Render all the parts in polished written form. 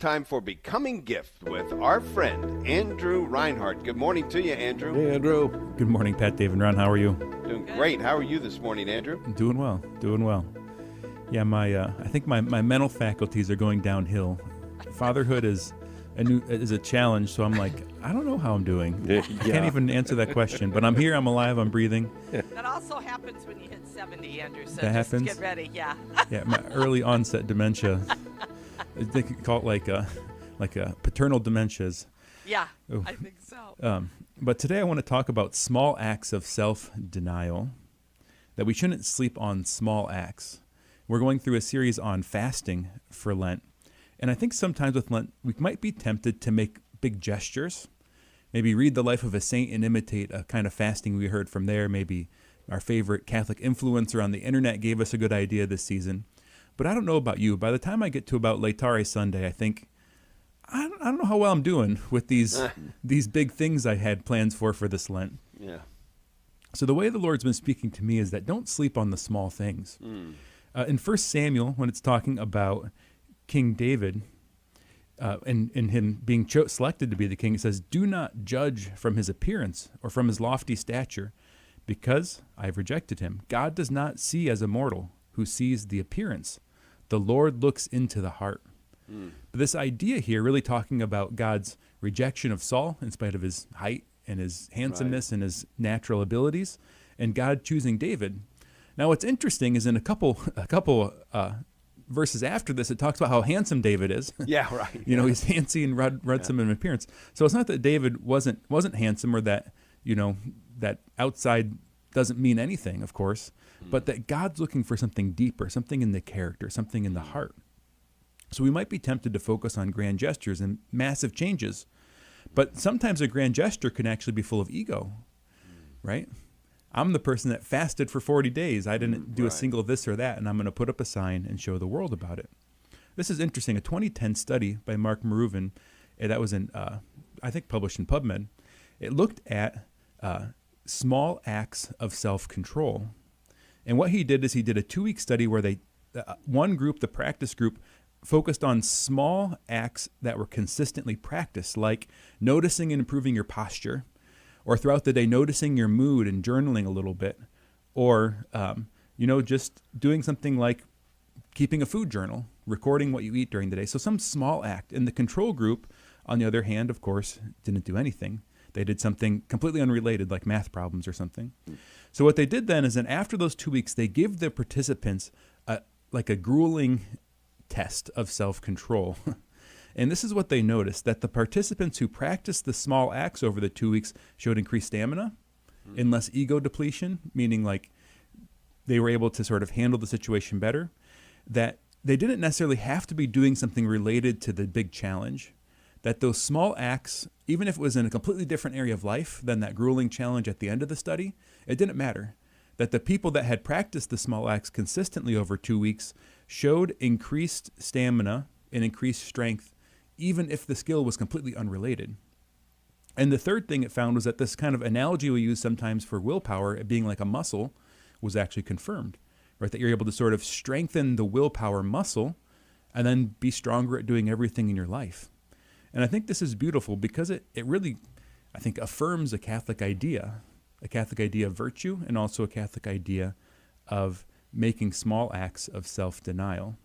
Time for Becoming Gift with our friend, Andrew Reinhart. Good morning to you, Andrew. Hey, Andrew. Good morning, Pat, Dave, and Ron. How are you? Doing great. How are you this morning, Andrew? Doing well. Yeah, I think my mental faculties are going downhill. Fatherhood is a challenge, so I'm like, I don't know how I'm doing. I can't even answer that question, but I'm here, I'm alive, I'm breathing. That also happens when you hit 70, Andrew, so that just happens? get ready, yeah. Yeah, my early onset dementia. They could call it like a paternal dementias. Yeah, Ooh. I think so. But today I want to talk about small acts of self-denial, that we shouldn't sleep on small acts. We're going through a series on fasting for Lent. And I think sometimes with Lent, we might be tempted to make big gestures. Maybe read the life of a saint and imitate a kind of fasting we heard from there. Maybe our favorite Catholic influencer on the internet gave us a good idea this season. But I don't know about you. By the time I get to about Laetare Sunday, I think, I don't know how well I'm doing with these big things I had plans for this Lent. Yeah. So the way the Lord's been speaking to me is that don't sleep on the small things. In 1 Samuel, when it's talking about King David and him being selected to be the king, it says, "Do not judge from his appearance or from his lofty stature, because I have rejected him. God does not see as a mortal who sees the appearance. The Lord looks into the heart." But this idea here really talking about God's rejection of Saul in spite of his height and his handsomeness and his natural abilities, and God choosing David. Now what's interesting is in a couple verses after this, it talks about how handsome David is. Yeah, right. You know, he's handsy and rudsome in appearance. So it's not that David wasn't handsome, or that, you know, that outside doesn't mean anything, of course, but that God's looking for something deeper, something in the character, something in the heart. So we might be tempted to focus on grand gestures and massive changes, but sometimes a grand gesture can actually be full of ego, right? I'm the person that fasted for 40 days. I didn't do a single this or that, and I'm going to put up a sign and show the world about it. This is interesting. A 2010 study by Mark Maruvin, that was I think published in PubMed. It looked at small acts of self-control. And what he did is he did a 2-week study where one group, the practice group, focused on small acts that were consistently practiced, like noticing and improving your posture, or throughout the day noticing your mood and journaling a little bit, or just doing something like keeping a food journal, recording what you eat during the day. So some small act. And the control group, on the other hand, of course, didn't do anything. They did something completely unrelated, like math problems or something. So what they did then is, after those 2 weeks, they give the participants like a grueling test of self-control. And this is what they noticed, that the participants who practiced the small acts over the 2 weeks showed increased stamina and less ego depletion, meaning like they were able to sort of handle the situation better, that they didn't necessarily have to be doing something related to the big challenge, that those small acts, even if it was in a completely different area of life than that grueling challenge at the end of the study, it didn't matter. That the people that had practiced the small acts consistently over 2 weeks showed increased stamina and increased strength, even if the skill was completely unrelated. And the third thing it found was that this kind of analogy we use sometimes for willpower, it being like a muscle, was actually confirmed, right? That you're able to sort of strengthen the willpower muscle and then be stronger at doing everything in your life. And I think this is beautiful because it really, I think, affirms a Catholic idea of virtue, and also a Catholic idea of making small acts of self-denial.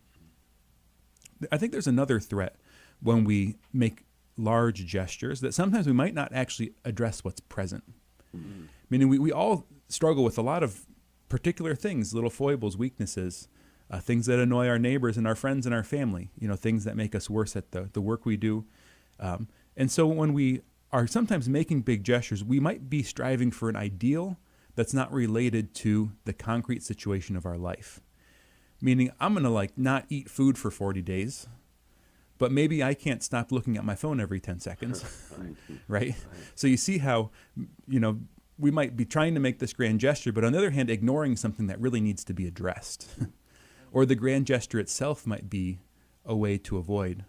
I think there's another threat when we make large gestures, that sometimes we might not actually address what's present. Meaning we all struggle with a lot of particular things, little foibles, weaknesses, things that annoy our neighbors and our friends and our family, things that make us worse at the work we do. And so when we are sometimes making big gestures, we might be striving for an ideal that's not related to the concrete situation of our life. Meaning, I'm going to not eat food for 40 days, but maybe I can't stop looking at my phone every 10 seconds, right? So you see how, we might be trying to make this grand gesture, but on the other hand, ignoring something that really needs to be addressed. Or the grand gesture itself might be a way to avoid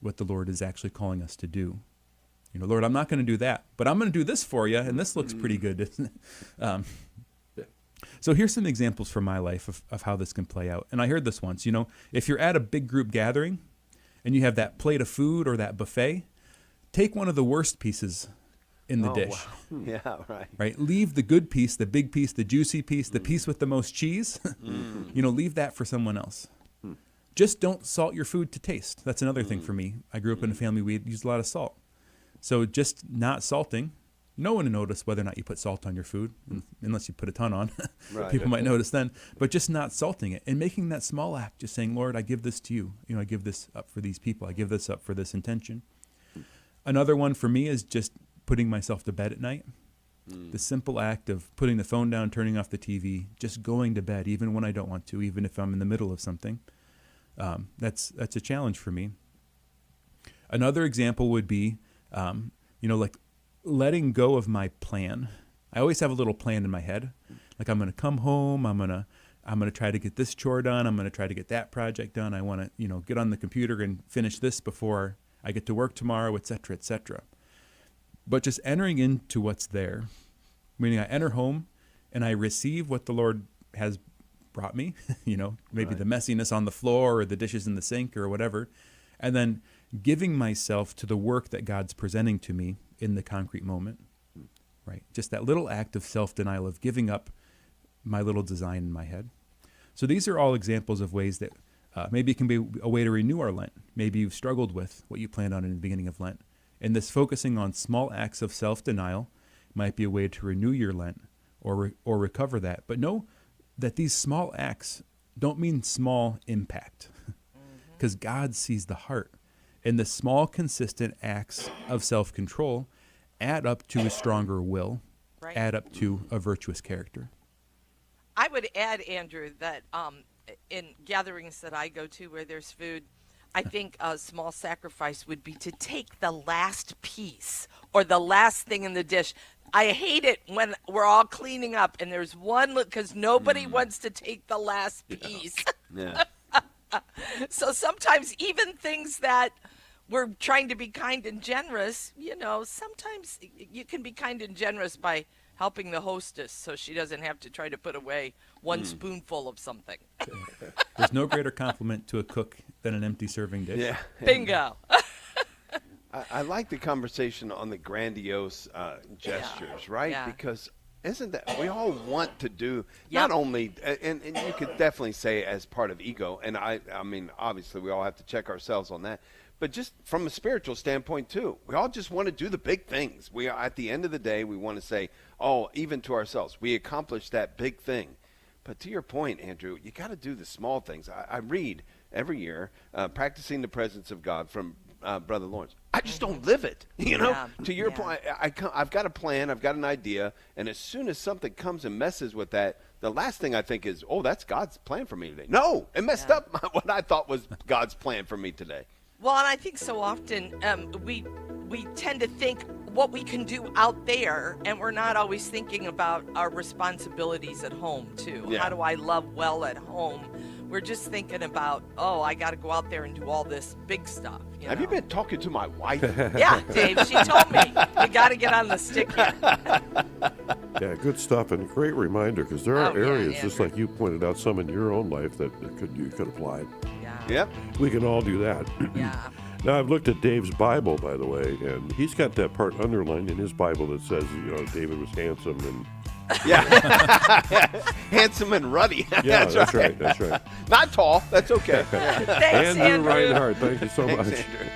what the Lord is actually calling us to do. Lord, I'm not going to do that, but I'm going to do this for you, and this looks pretty good, isn't it? So here's some examples from my life of how this can play out. And I heard this once, if you're at a big group gathering and you have that plate of food or that buffet, take one of the worst pieces in the dish. Wow. Yeah, right. Right? Leave the good piece, the big piece, the juicy piece, the piece with the most cheese. Leave that for someone else. Just don't salt your food to taste. That's another thing for me. I grew up in a family we used a lot of salt. So just not salting. No one will notice whether or not you put salt on your food, unless you put a ton on. Right. People might notice then. But just not salting it and making that small act, just saying, Lord, I give this to you. I give this up for these people. I give this up for this intention. Another one for me is just putting myself to bed at night. The simple act of putting the phone down, turning off the TV, just going to bed, even when I don't want to, even if I'm in the middle of something. That's a challenge for me. Another example would be, like letting go of my plan. I always have a little plan in my head. Like I'm going to come home. I'm going to try to get this chore done. I'm going to try to get that project done. I want to, get on the computer and finish this before I get to work tomorrow, et cetera, et cetera. But just entering into what's there, meaning I enter home and I receive what the Lord has brought me, maybe the messiness on the floor or the dishes in the sink or whatever, and then giving myself to the work that God's presenting to me in the concrete moment, right? Just that little act of self-denial of giving up my little design in my head. So these are all examples of ways that maybe it can be a way to renew our Lent. Maybe you've struggled with what you planned on in the beginning of Lent. And this focusing on small acts of self-denial might be a way to renew your Lent or recover that. But know that these small acts don't mean small impact, because God sees the heart. And the small, consistent acts of self-control add up to a stronger will, Right. add up to a virtuous character. I would add, Andrew, that in gatherings that I go to where there's food, I think a small sacrifice would be to take the last piece or the last thing in the dish. I hate it when we're all cleaning up and there's one, because nobody wants to take the last piece. Yeah. So sometimes even things that we're trying to be kind and generous, sometimes you can be kind and generous by helping the hostess so she doesn't have to try to put away one spoonful of something. There's no greater compliment to a cook than an empty serving dish. Yeah. Bingo. I like the conversation on the grandiose gestures, right? Yeah. Because isn't that we all want to do Yep. not only and you could definitely say as part of ego, and I mean obviously we all have to check ourselves on that, but just from a spiritual standpoint too, we all just want to do the big things. We are, at the end of the day, we want to say, oh, even to ourselves, we accomplished that big thing. But to your point, Andrew, you got to do the small things. I read every year, Practicing the Presence of God from Brother Lawrence. I just don't live it. Yeah. To your point, I've got a plan, I've got an idea, and as soon as something comes and messes with that, the last thing I think is, oh, that's God's plan for me today. No, it messed up what I thought was God's plan for me today. Well, and I think so often we tend to think what we can do out there, and we're not always thinking about our responsibilities at home too. Yeah. How do I love well at home? We're just thinking about, oh, I got to go out there and do all this big stuff. Have you been talking to my wife? Yeah, Dave, she told me you got to get on the stick here. Yeah, good stuff, and a great reminder, because there are Oh, yeah, areas, yeah. just like you pointed out, some in your own life that you could apply. Yeah. Yep. We can all do that. Yeah. Now, I've looked at Dave's Bible, by the way, and he's got that part underlined in his Bible that says, David was handsome and... Yeah. Handsome and ruddy. Yeah, that's right. Not tall. That's okay. Thanks, Andrew Andrew. Reinhart, thank you so Thanks, much. Andrew.